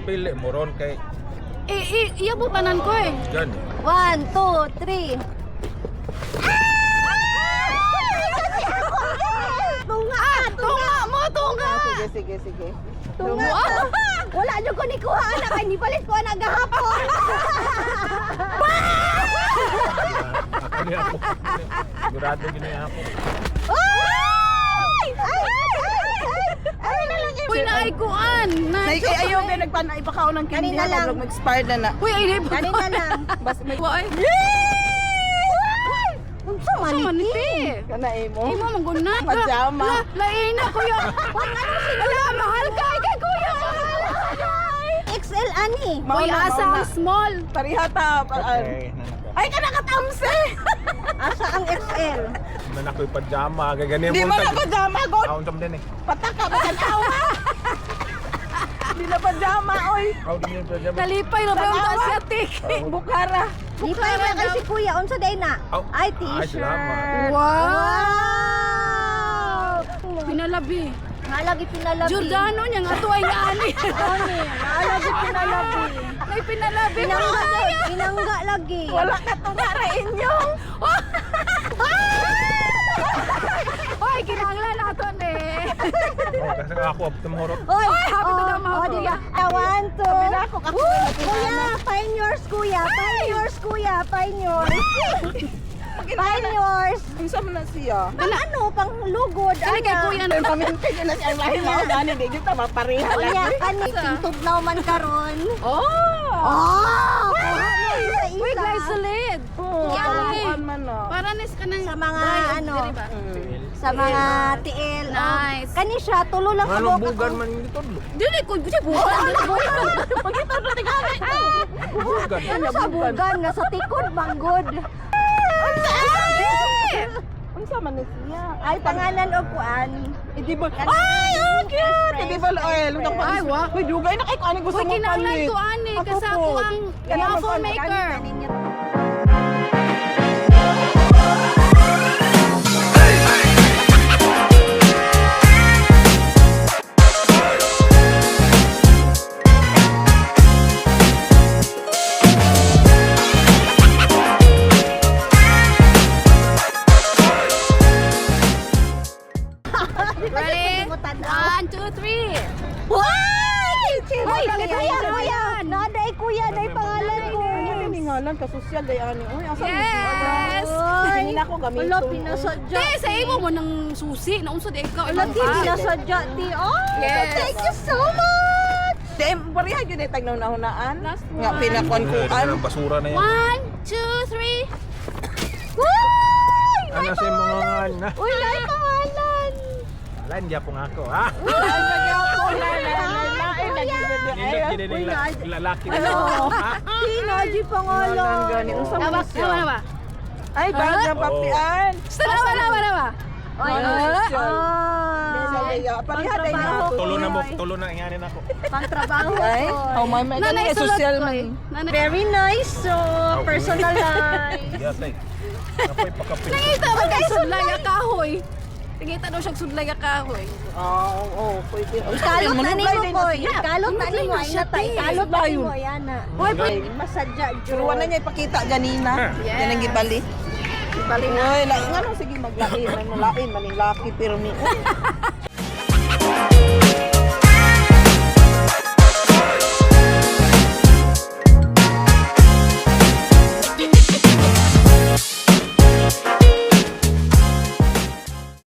pili mo ron kay Iya butanan ko eh. Jan. 1, 2, 3. Tunga mo, tunga. Sige. Tunga. Wala nyo ko ni kuha anak. Ay, ni palit ko anak gahapon. Ako ni ako. Sigurado gini ako. Ay na lang. Uy, naaykuan. Ayaw ba nagpanay pa kao ng candy Kanina lang. mag-expired na na. Uy, ay di pa. Kanina lang. Bas may Uy, Unsa man sa ni? maniti. kanay mo. Imo mangguna. Pajama. Lain na kuya. Wala, mahal ka kay kuya. XL ani. Uy, asa ang small. Parihata. Okay, nanako. Ay ka nakatamse. Asa ang XL? Nanakoy pajama gagani Di mo na pajama god. Aon tam din eh. Pataka ba kan awa? Di na pajama oy. Aon din yung pajama. Kalipay na ba yung Asiatic? Bukara. Di pa ba kay si kuya unsa day na? Aw. Ay Ay, t-shirt. salamat. Wow! Pinalabi. Nalagi pinalabi. Giordano niya nga to ay ani. Ani, nalagi pinalabi. May pinalabi mo. Pinangga lagi. Wala ka tunga ra inyong. Hoy, kinahanglan nato ni. Oh, kasi ako abot mo horot. Oy, happy to the mouth. di ba? 1, 2. Kabila ko ka Kuya, fine yours, kuya. Fine yours, kuya. Fine yours. Fine yours. Unsa man na siya? Ano, pang lugod. Kani kay kuya na. Paminti niya na siyang lahi mo gani di kita mapareha Kuya, lang. kani, tugnaw man karon. Oh! Oh! Isa-isa. Uy, glysolid. Oo, Yeah. kaluan man na. Para nis ka ng Sa mga ano, diri ba? sa mga tiil. Nice. Kani siya, tulo lang Ano kabok bugan ako. man yung tudlo. Dili ko siya bukan. Pagkita na tingala. Bugan. Ano sa bugan, nga sa tikod, manggod. Unsa man na siya? Ay, pangalan o kuan. Edible. Ay, oh cute. Edible oil. Utang Ay, wa. Uy, dugay na kay ko ani gusto Uy, mo kinahanglan palit. to ani Ako kasi po. ako ang Kailangan waffle ko, maker. Ready? 1, 2, 3. Hoy! Hoy, Kuya, kuya, kuya. Naday kuya, day pangalan ko. Ano ni ngalan ka social day ani. Uy, asa mo Yes. Ay, Hindi na ako gamiton. wala, pinasadya. Di, sa imo mo ng susi. Naunsa di ikaw. Wala, Ibang di, bag. pinasadya, di. Oh, Yes. thank you so much. Dem, pareha gyud ay tagnaw na hunaan. Last Nga one. pinakuan-kuan. Ang basura na yan. 1, 2, 3. Uy! Ano sa mga na? Uy, day pangalan. Lain gyapon ako ha. Nindot gid ni lalaki. Ano? Sino, di pangalan. Gani unsa Tama, man tama na siya? ba? Ay, baga papian. Tama na. Oy, Ano siya? oh. Pareha day na. Tulo na ingani nako. Pang-trabaho Ay, ko. how may may Nanay, ganun, social sulot ko man. eh. Nanay. Very nice, so personalized. Yes ay. Apoy pakapin. Nangita ba kay sudlay nga kahoy? Nangita daw siya sudlay nga kahoy. Oo, pwede. Ikalot na ni mo, Koy. Yeah. Ikalot na ni mo. Ay, nata. Ikalot na ni mo. Yan na. Hoy, Ay, masadya, Suruan na niya ipakita ganina. Yes. Yan ang gibali. Bali na. Uy, lain nga nung sige maglain. Ano lain, maning laki pirmi.